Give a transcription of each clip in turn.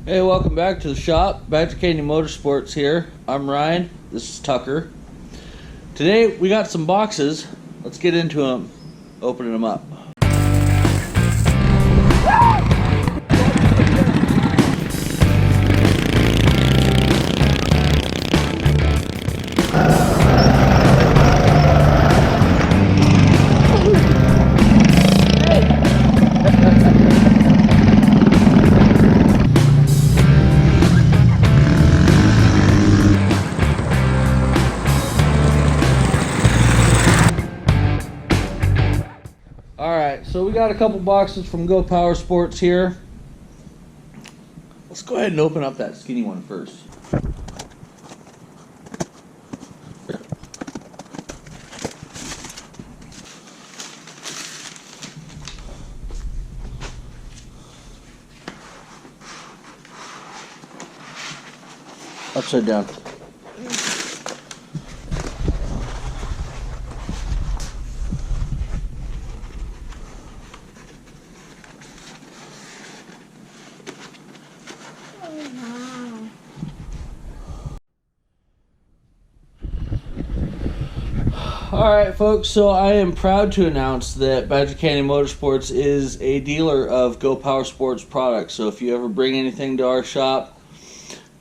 Hey, welcome back to the shop. Badger Canyon Motorsports here. I'm Ryan. This is Tucker. Today we got some boxes. Let's get into them, opening them up. Alright, so we got a couple boxes from Go Motorsports here. Let's go ahead and open up that skinny one first. Upside down. Alright folks, so I am proud to announce that Badger Canyon Motorsports is a dealer of Go Motorsports products. So if you ever bring anything to our shop,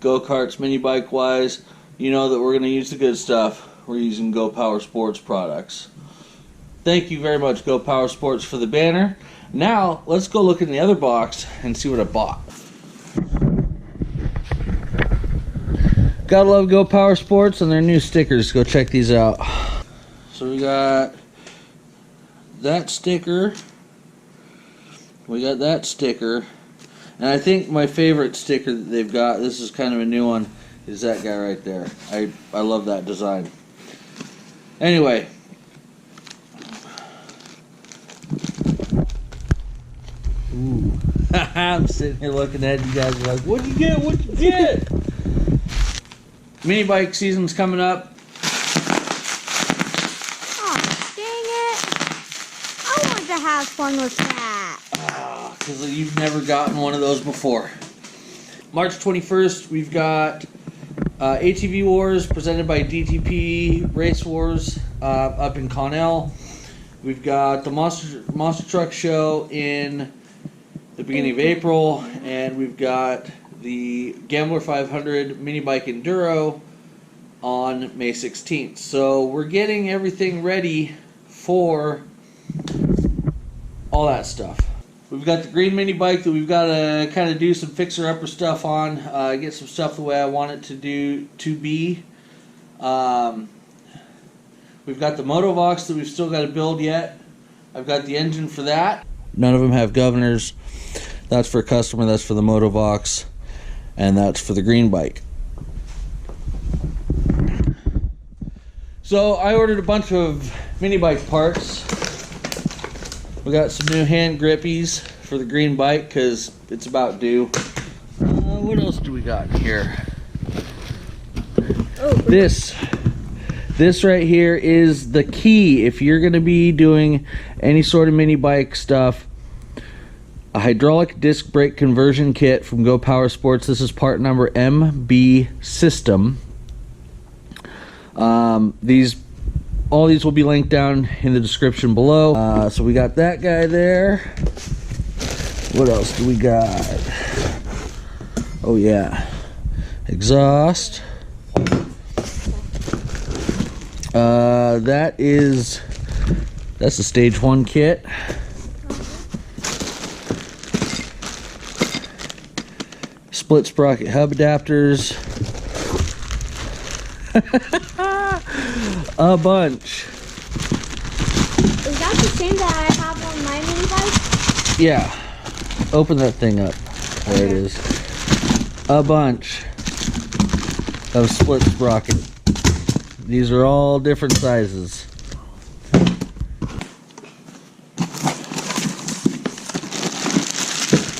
go-karts, mini bike wise, you know that we're going to use the good stuff. We're using Go Motorsports products. Thank you very much, Go Motorsports, for the banner. Now let's go look in the other box and see what I bought. Gotta love Go Motorsports and their new stickers. Go check these out. So we got that sticker, we got that sticker, and I think my favorite sticker that they've got, this is kind of a new one, is that guy right there. I love that design. Anyway, ooh. I'm sitting here looking at you guys like, what'd you get? What'd you get? Mini bike season's coming up. Have fun with that. Because you've never gotten one of those before. March 21st, we've got ATV Wars presented by DTP Race Wars up in Connell. We've got the Monster Truck Show in the beginning of April, and we've got the Gambler 500 Mini Bike Enduro on May 16th. So we're getting everything ready for all that stuff. We've got the green mini bike that we've got to kind of do some fixer-upper stuff on, get some stuff the way I want it to be. We've got the Motovox that we've still got to build yet. I've got the engine for that. None of them have governors. That's for a customer, that's for the Motovox, and that's for the green bike. So I ordered a bunch of mini bike parts. We got some new hand grippies for the green bike because it's about due. What else do we got here? Oh. This right here is the key if you're going to be doing any sort of mini bike stuff. A hydraulic disc brake conversion kit from Go Motorsports. This is part number MB System. All these will be linked down in the description below. So we got that guy there. What else do we got? Oh yeah, exhaust. That's the stage 1 kit. Split sprocket hub adapters. A bunch. Is that the same that I have on my mini bike? Yeah. Open that thing up. There it is. A bunch of split sprocket. These are all different sizes.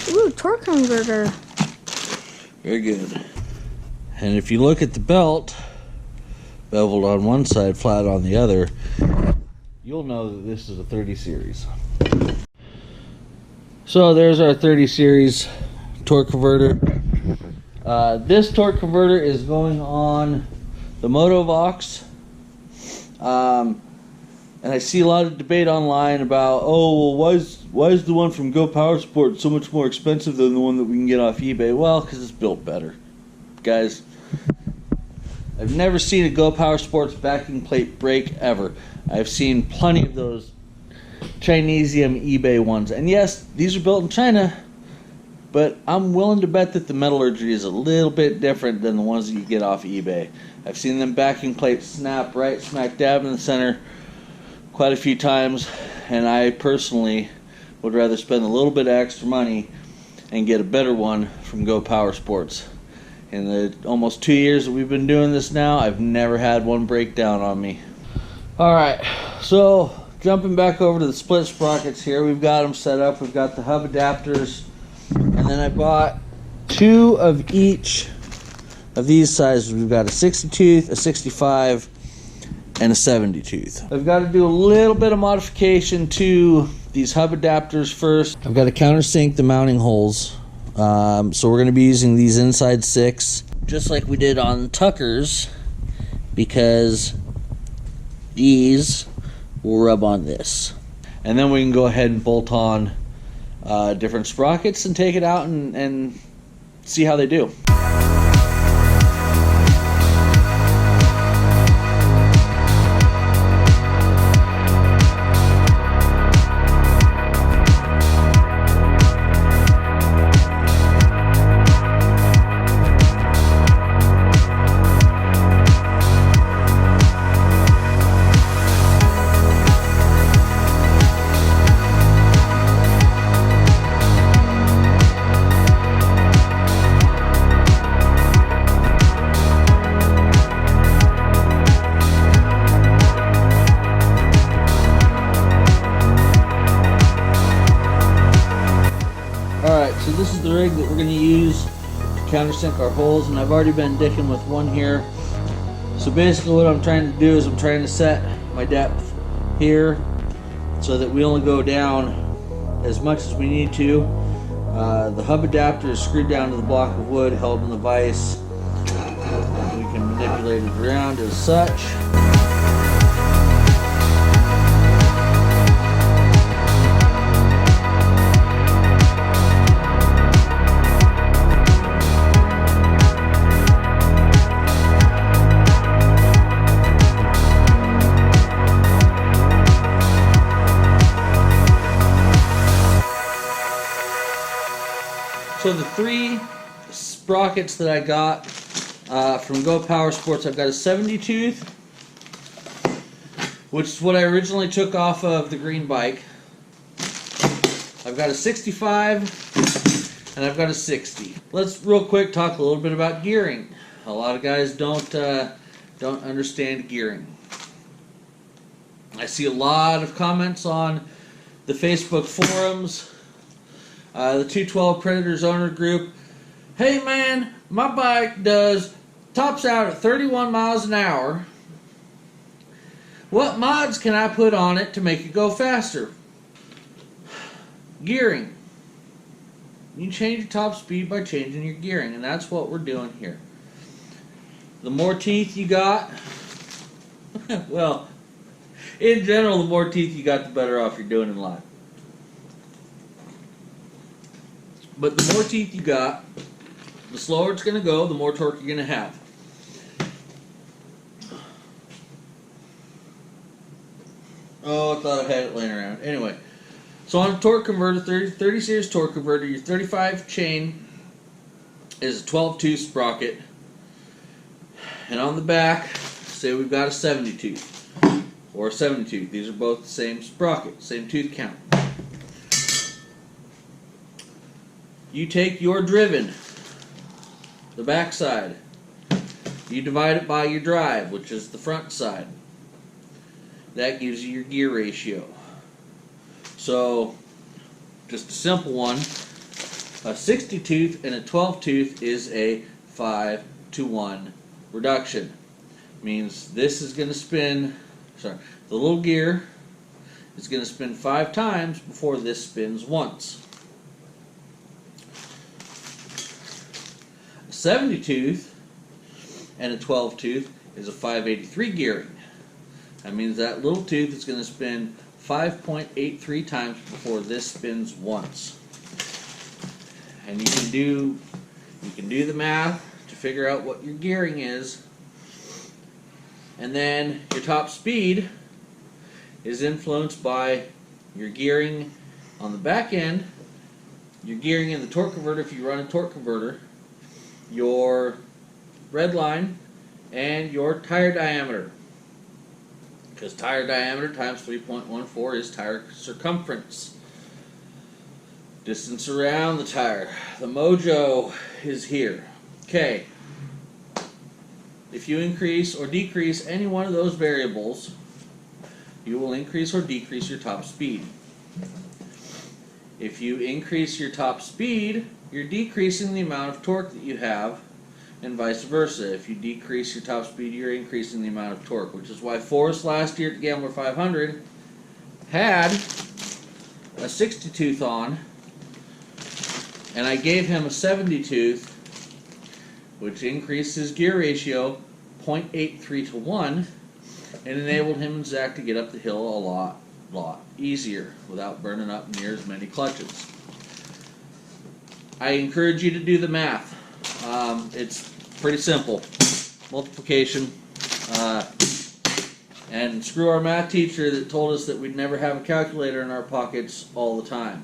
Ooh, torque converter. Very good. And if you look at the belt, beveled on one side, flat on the other, you'll know that this is a 30 series. So there's our 30 series torque converter. This torque converter is going on the Motovox. And I see a lot of debate online about, oh, well, why is the one from Go Power Sports so much more expensive than the one that we can get off eBay? Well, because it's built better. Guys, I've never seen a Go Power Sports backing plate break ever. I've seen plenty of those Chinesium eBay ones. And yes, these are built in China, but I'm willing to bet that the metallurgy is a little bit different than the ones that you get off eBay. I've seen them backing plates snap right smack dab in the center quite a few times, and I personally would rather spend a little bit of extra money and get a better one from Go Power Sports. In the almost 2 years that we've been doing this now, I've never had one break down on me. Alright, so jumping back over to the split sprockets here, we've got them set up. We've got the hub adapters, and then I bought 2 of each of these sizes. We've got a 60 tooth, a 65, and a 70 tooth. I've got to do a little bit of modification to these hub adapters first. I've got to countersink the mounting holes. So we're going to be using these inside 6, just like we did on Tucker's, because these will rub on this. And then we can go ahead and bolt on different sprockets and take it out and see how they do. So this is the rig that we're going to use to countersink our holes, and I've already been dicking with one here. So basically what I'm trying to do is I'm trying to set my depth here so that we only go down as much as we need to. The hub adapter is screwed down to the block of wood held in the vise. We can manipulate it around as such. So the 3 sprockets that I got from Go Power Sports, I've got a 70 tooth, which is what I originally took off of the green bike. I've got a 65, and I've got a 60. Let's real quick talk a little bit about gearing. A lot of guys don't understand gearing. I see a lot of comments on the Facebook forums. The 212 Predators owner group. Hey man, my bike tops out at 31 miles an hour. What mods can I put on it to make it go faster? Gearing. You change your top speed by changing your gearing, and that's what we're doing here. The more teeth you got, well, in general, the more teeth you got, the better off you're doing in life. But the more teeth you got, the slower it's going to go, the more torque you're going to have. Oh, I thought I had it laying around. Anyway, so on a torque converter, 30 series torque converter, your 35 chain is a 12 tooth sprocket. And on the back, say we've got a 70 tooth or a 70 tooth. These are both the same sprocket, same tooth count. You take your driven, the back side, you divide it by your drive, which is the front side. That gives you your gear ratio. So, just a simple one, a 60 tooth and a 12 tooth is a 5-to-1 reduction. Means this is going to spin, the little gear is going to spin 5 times before this spins once. 70 tooth and a 12 tooth is a 583 gearing. That means that little tooth is going to spin 5.83 times before this spins once. And you can do the math to figure out what your gearing is. And then your top speed is influenced by your gearing on the back end, your gearing in the torque converter if you run a torque converter, your red line, and your tire diameter. Because tire diameter times 3.14 is tire circumference. Distance around the tire. The mojo is here. Okay. If you increase or decrease any one of those variables, you will increase or decrease your top speed. If you increase your top speed, you're decreasing the amount of torque that you have, and vice versa. If you decrease your top speed, you're increasing the amount of torque, which is why Forrest last year at the Gambler 500 had a 60 tooth on, and I gave him a 70 tooth, which increased his gear ratio 0.83 to 1 and enabled him and Zach to get up the hill a lot easier without burning up near as many clutches. I encourage you to do the math. It's pretty simple. Multiplication. And screw our math teacher that told us that we'd never have a calculator in our pockets all the time.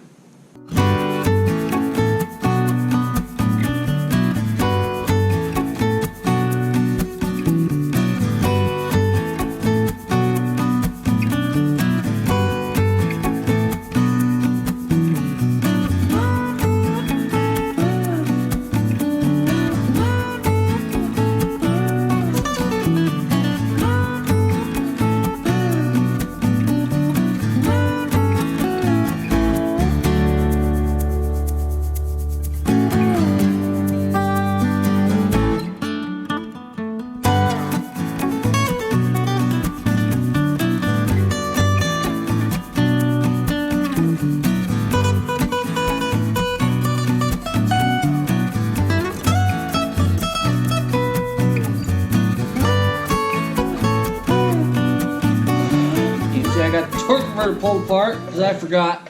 I got the torque converter pulled apart because I forgot.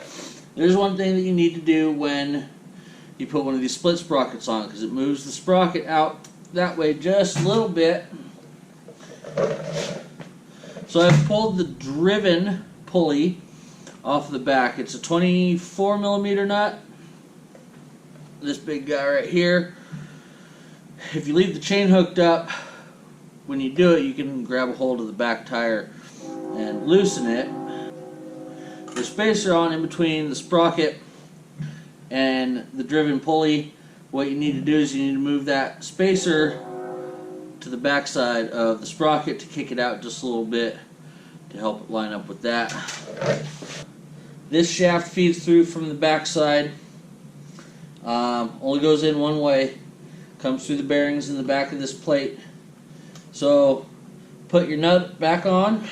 There's one thing that you need to do when you put one of these split sprockets on, because it moves the sprocket out that way just a little bit. So I've pulled the driven pulley off the back. It's a 24 millimeter nut. This big guy right here. If you leave the chain hooked up, when you do it, you can grab a hold of the back tire and loosen it. The spacer on in between the sprocket and the driven pulley. What you need to do is you need to move that spacer to the back side of the sprocket to kick it out just a little bit to help it line up with that. This shaft feeds through from the back side. Only goes in one way. Comes through the bearings in the back of this plate. So put your nut back on,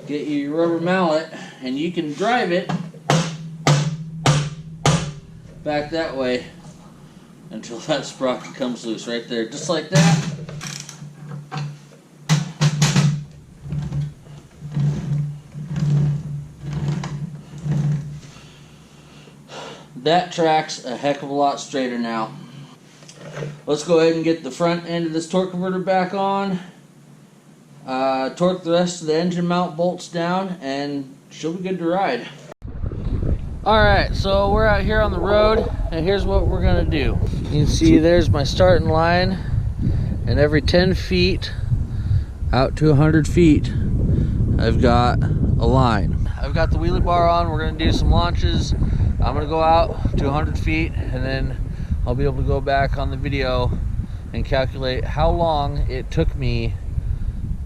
get your rubber mallet, and you can drive it back that way until that sprocket comes loose right there, just like that. That track's a heck of a lot straighter now. Let's go ahead and get the front end of this torque converter back on. Torque the rest of the engine mount bolts down, and she'll be good to ride. Alright, so we're out here on the road, and here's what we're going to do. You can see there's my starting line, and every 10 feet out to 100 feet I've got a line. I've got the wheelie bar on. We're going to do some launches. I'm going to go out to 100 feet, and then I'll be able to go back on the video and calculate how long it took me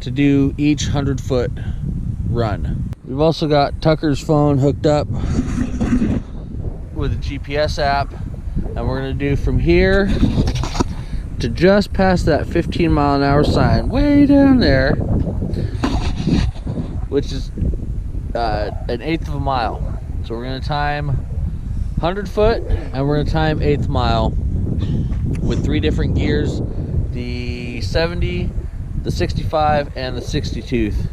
to do each 100-foot run. We've also got Tucker's phone hooked up with a GPS app, and we're going to do from here to just past that 15-mile-an-hour sign way down there, which is an eighth of a mile. So we're going to time 100 foot, and we're going to time eighth mile with 3 different gears: the 70, the 65, and the 60 tooth.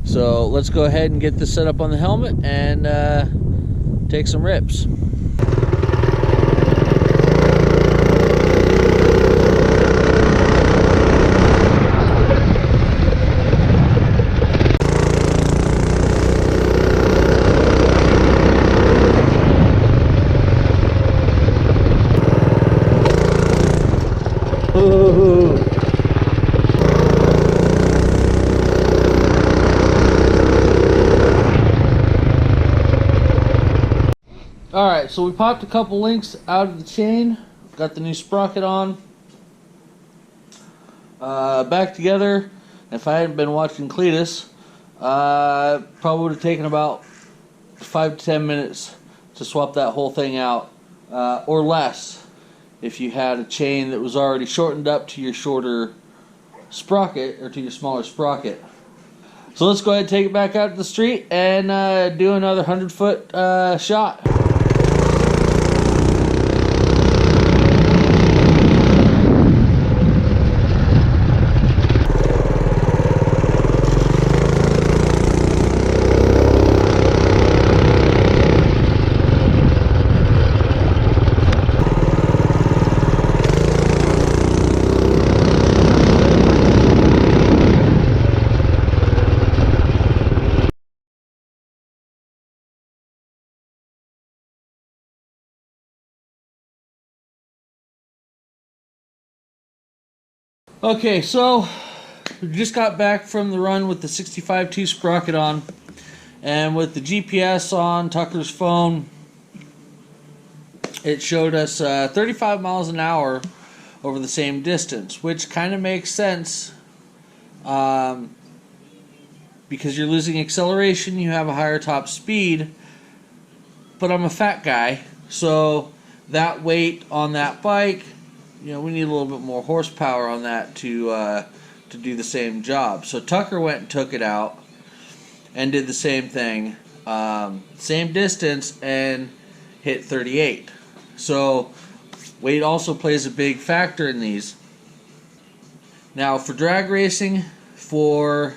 So let's go ahead and get this set up on the helmet and take some rips. Alright, so we popped a couple links out of the chain, got the new sprocket on, back together. If I hadn't been watching Cletus, probably would have taken about 5 to 10 minutes to swap that whole thing out, or less if you had a chain that was already shortened up to your shorter sprocket, or to your smaller sprocket. So let's go ahead and take it back out to the street and do another 100-foot shot. Okay, so we just got back from the run with the 65-2 sprocket on, and with the GPS on Tucker's phone, it showed us 35 miles an hour over the same distance, which kind of makes sense because you're losing acceleration, you have a higher top speed, but I'm a fat guy, so that weight on that bike, you know, we need a little bit more horsepower on that to do the same job. So Tucker went and took it out and did the same thing, same distance, and hit 38. So weight also plays a big factor in these. Now for drag racing, for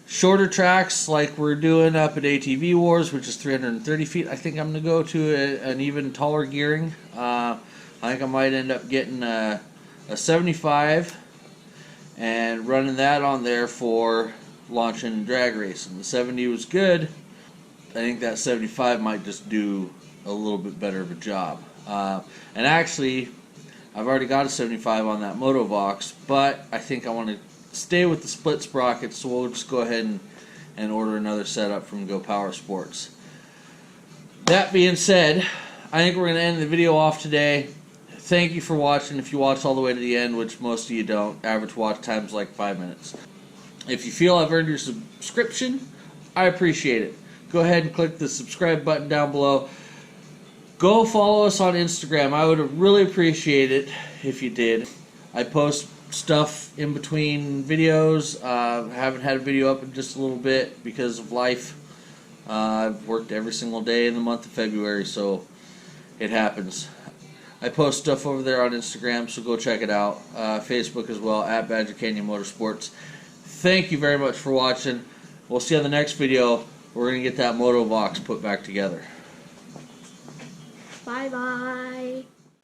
shorter tracks like we're doing up at ATV Wars, which is 330 feet, I think I'm going to go to an even taller gearing. I think I might end up getting a 75 and running that on there for launching and drag racing. The 70 was good. I think that 75 might just do a little bit better of a job. And actually, I've already got a 75 on that Motovox, but I think I want to stay with the split sprockets, so we'll just go ahead and order another setup from Go Power Sports. That being said, I think we're going to end the video off today. Thank you for watching. If you watch all the way to the end, which most of you don't, average watch time's like 5 minutes. If you feel I've earned your subscription, I appreciate it. Go ahead and click the subscribe button down below. Go follow us on Instagram. I would really appreciate it if you did. I post stuff in between videos. Haven't had a video up in just a little bit because of life. I've worked every single day in the month of February, so it happens. I post stuff over there on Instagram, so go check it out. Facebook as well, at Badger Canyon Motorsports. Thank you very much for watching. We'll see you on the next video. We're going to get that Motovox put back together. Bye-bye.